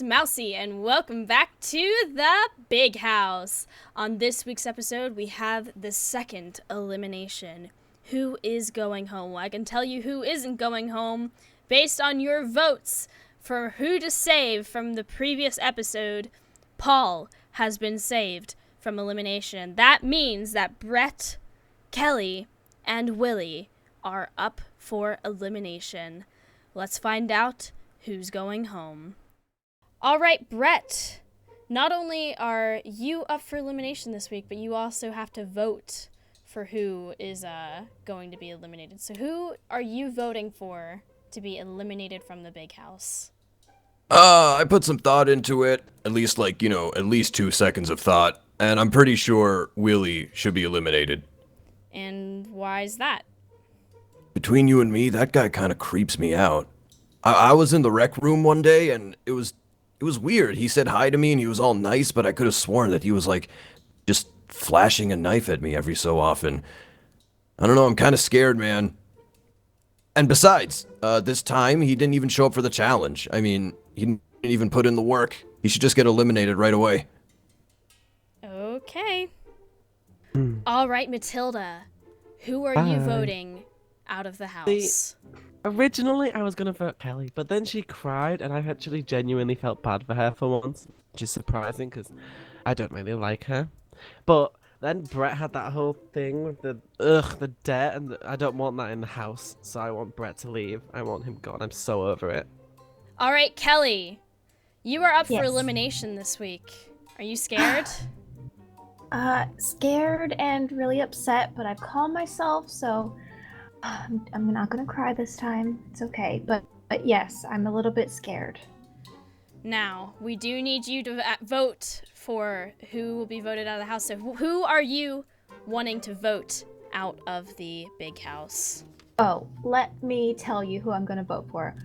Mousie, and welcome back to the Big House. On this week's episode, we have the second elimination. Who is going home? Well, I can tell you who isn't going home based on your votes for who to save from the previous episode. Paul has been saved from elimination. That means that Brett, Kelly, and Willie are up for elimination. Let's find out who's going home. All right, Brett, not only are you up for elimination this week, but you also have to vote for who is going to be eliminated. So who are you voting for to be eliminated from the Big House? I put some thought into it, at least 2 seconds of thought, and I'm pretty sure Willie should be eliminated. And why is that? Between you and me, that guy kind of creeps me out. I was in the rec room one day, and it was weird. He said hi to me, and he was all nice, but I could have sworn that he was, just flashing a knife at me every so often. I don't know, I'm kind of scared, man. And besides, this time, he didn't even show up for the challenge. I mean, he didn't even put in the work. He should just get eliminated right away. Okay. All right, Matilda, who are you voting out of the house? Originally, I was going to vote Kelly, but then she cried, and I actually genuinely felt bad for her for once, which is surprising, because I don't really like her. But then Brett had that whole thing with the debt, and I don't want that in the house, so I want Brett to leave. I want him gone. I'm so over it. All right, Kelly, you are up for Yes. elimination this week. Are you scared? Scared and really upset, but I've calmed myself, so I'm not gonna cry this time. It's okay, but yes, I'm a little bit scared. Now, we do need you to vote for who will be voted out of the house. So who are you wanting to vote out of the Big House? Oh, let me tell you who I'm gonna vote for.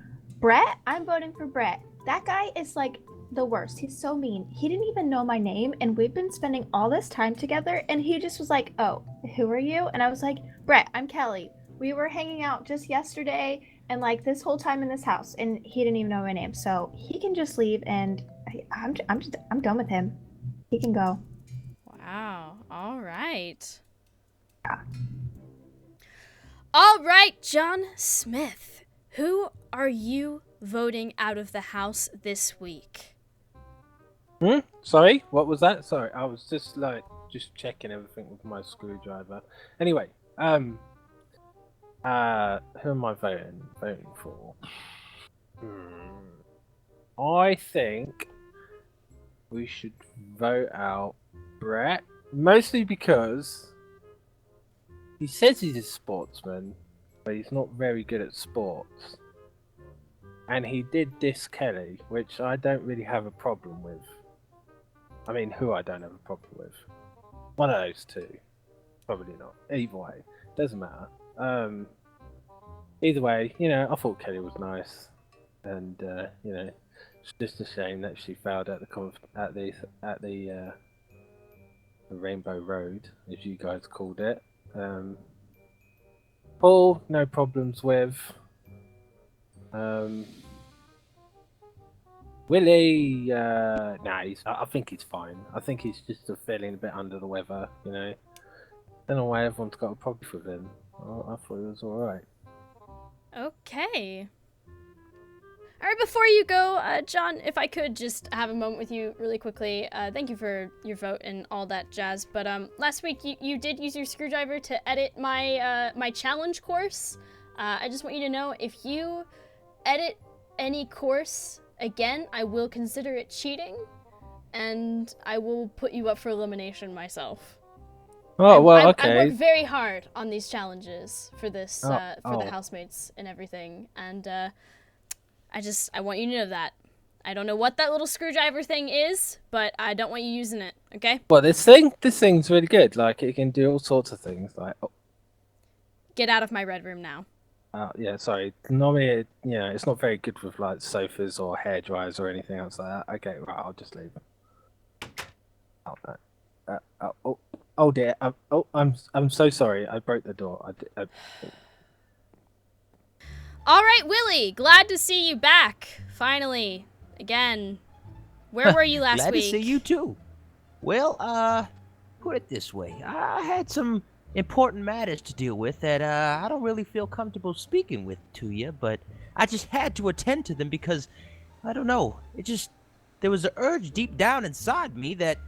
Brett? I'm voting for Brett. That guy is like the worst. He's so mean. He didn't even know my name, and we've been spending all this time together, and he just was like, "Oh, who are you?" And I was like, "Brett, I'm Kelly. We were hanging out just yesterday and this whole time in this house, and he didn't even know my name. So he can just leave, and I'm done with him. He can go." Wow. All right. Yeah. All right, John Smith. Who are you voting out of the house this week? Sorry, what was that? Sorry, I was just checking everything with my screwdriver. Anyway, who am I voting for? I think we should vote out Brett, mostly because he says he's a sportsman, but he's not very good at sports. And he did diss Kelly, which I don't really have a problem with. I mean, who I don't have a problem with. One of those two. Probably not. Either way. Doesn't matter. Either way, I thought Kelly was nice. And, it's just a shame that she failed at the Rainbow Road, as you guys called it. Paul, no problems with. Willie, I think he's fine. I think he's just feeling a bit under the weather, Don't know why everyone's got a problem with him. I thought he was alright. Okay. All right, before you go, John, if I could just have a moment with you really quickly. Thank you for your vote and all that jazz. But last week you did use your screwdriver to edit my challenge course. I just want you to know, if you edit any course again, I will consider it cheating, and I will put you up for elimination myself. Oh, well, okay. I work very hard on these challenges for this, for the housemates and everything, and I want you to know that. I don't know what that little screwdriver thing is, but I don't want you using it, okay? Well, this thing's really good. It can do all sorts of things. Get out of my red room now. Yeah, sorry. Normally, it's not very good with sofas or hair dryers or anything else like that. Okay, right, I'll just leave it. Oh dear. I'm so sorry. I broke the door. All right, Willie, glad to see you back. Finally, again. Where were you last Glad week? to see you too. Well, put it this way. I had some important matters to deal with that I don't really feel comfortable speaking with to you, but I just had to attend to them because, I don't know, there was an urge deep down inside me that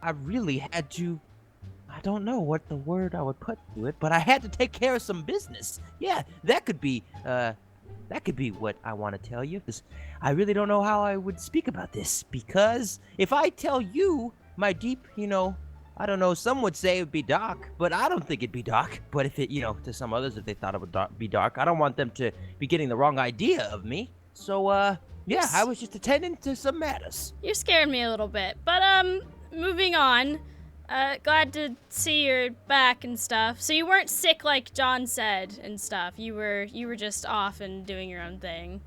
I really had to, I don't know what the word I would put to it, but I had to take care of some business. Yeah, that could be what I want to tell you. 'Cause I really don't know how I would speak about this, because if I tell you my deep, I don't know, some would say it would be dark, but I don't think it'd be dark. But if it, to some others, if they thought it would be dark, I don't want them to be getting the wrong idea of me. So, yeah, I was just attending to some matters. You're scaring me a little bit, but moving on. Glad to see you're back and stuff. So you weren't sick like John said and stuff. You were just off and doing your own thing.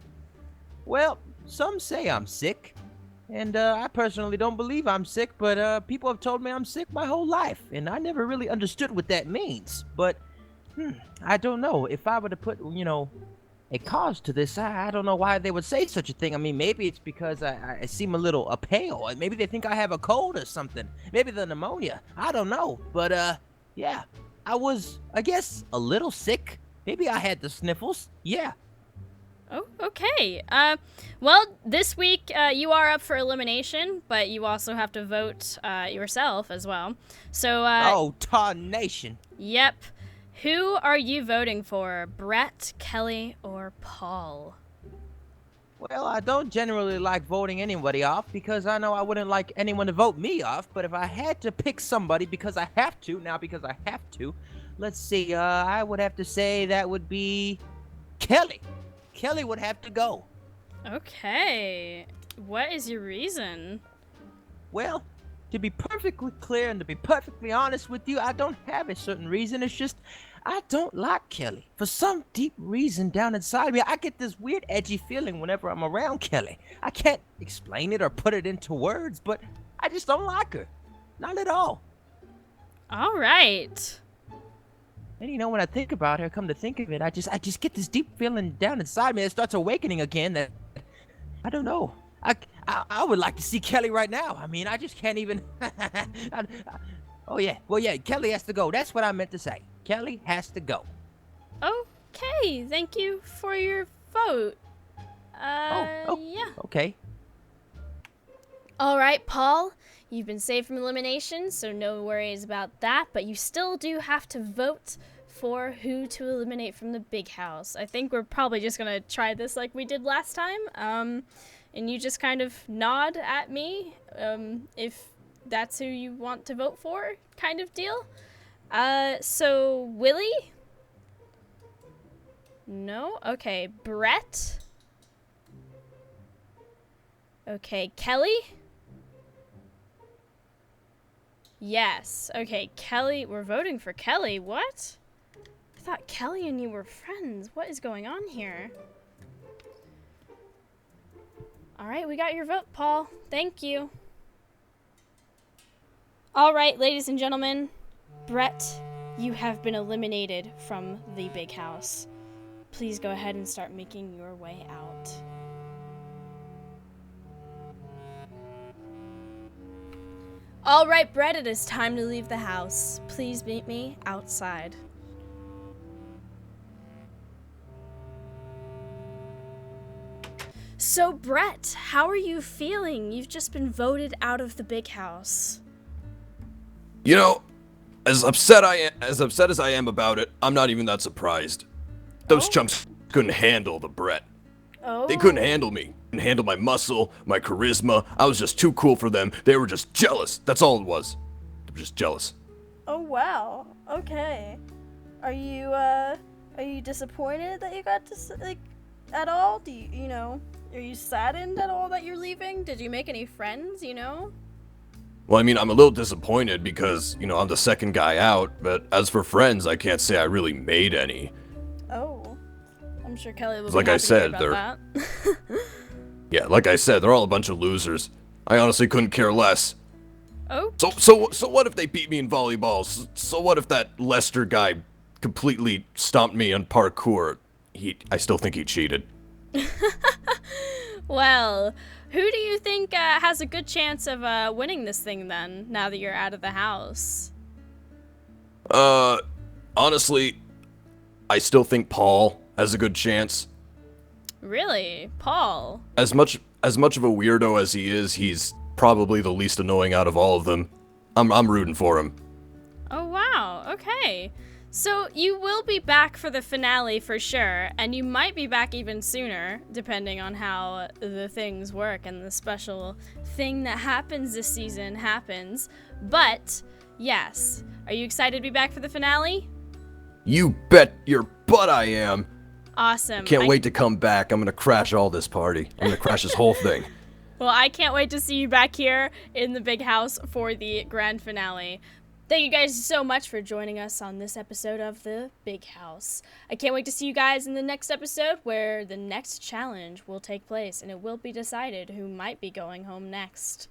Well, some say I'm sick, and I personally don't believe I'm sick, but people have told me I'm sick my whole life, and I never really understood what that means. But, I don't know. If I were to put, a cause to this, I don't know why they would say such a thing. I mean, maybe it's because I seem a little pale. Maybe they think I have a cold or something. Maybe the pneumonia. I don't know. But, yeah, I was, I guess, a little sick. Maybe I had the sniffles. Yeah. Oh, okay. Well, this week you are up for elimination, but you also have to vote yourself as well. So, Oh, tarnation. Yep. Who are you voting for? Brett, Kelly, or Paul? Well, I don't generally like voting anybody off because I know I wouldn't like anyone to vote me off, but if I had to pick somebody because I have to, let's see, I would have to say that would be Kelly. Kelly would have to go. Okay. What is your reason? Well, to be perfectly clear and to be perfectly honest with you, I don't have a certain reason. It's just I don't like Kelly. For some deep reason down inside me, I get this weird edgy feeling whenever I'm around Kelly. I can't explain it or put it into words, but I just don't like her. Not at all. All right. And when I think about her, come to think of it, I just get this deep feeling down inside me that starts awakening again that, I don't know. I would like to see Kelly right now. I mean, I just can't even. Oh, yeah. Well, yeah, Kelly has to go. That's what I meant to say. Kelly has to go. Okay. Thank you for your vote. Yeah. Okay. All right, Paul. You've been saved from elimination, so no worries about that. But you still do have to vote for who to eliminate from the big house. I think we're probably just going to try this like we did last time. And you just kind of nod at me if that's who you want to vote for, kind of deal. So Willie? No? Okay, Brett? Okay, Kelly? Yes. Okay, Kelly. We're voting for Kelly. What? I thought Kelly and you were friends. What is going on here? All right, we got your vote, Paul. Thank you. All right, ladies and gentlemen, Brett, you have been eliminated from the big house. Please go ahead and start making your way out. All right, Brett, it is time to leave the house. Please meet me outside. So, Brett, how are you feeling? You've just been voted out of the big house. As upset as I am about it, I'm not even that surprised. Those chumps couldn't handle the Brett. Oh. They couldn't handle me. Couldn't handle my muscle, my charisma. I was just too cool for them. They were just jealous. That's all it was. They were just jealous. Oh, wow. Okay. Are you disappointed that you got to, at all? Do you know, are you saddened at all that you're leaving? Did you make any friends, Well, I mean, I'm a little disappointed because, I'm the second guy out, but as for friends, I can't say I really made any. Oh. I'm sure Kelly will be Like happy I said, to hear about that. Yeah, like I said, they're all a bunch of losers. I honestly couldn't care less. Oh. So what if they beat me in volleyball? So what if that Lester guy completely stomped me on parkour? I still think he cheated. Well, who do you think has a good chance of winning this thing then, now that you're out of the house? Honestly, I still think Paul has a good chance. Really? Paul? As much of a weirdo as he is, he's probably the least annoying out of all of them. I'm rooting for him. Oh, wow. Okay. So you will be back for the finale for sure, and you might be back even sooner, depending on how the things work and the special thing that happens this season happens. But, yes. Are you excited to be back for the finale? You bet your butt I am. Awesome. Can't wait to come back. I'm gonna crash all this party. I'm gonna crash this whole thing. Well, I can't wait to see you back here in the big house for the grand finale. Thank you guys so much for joining us on this episode of The Big House. I can't wait to see you guys in the next episode where the next challenge will take place and it will be decided who might be going home next.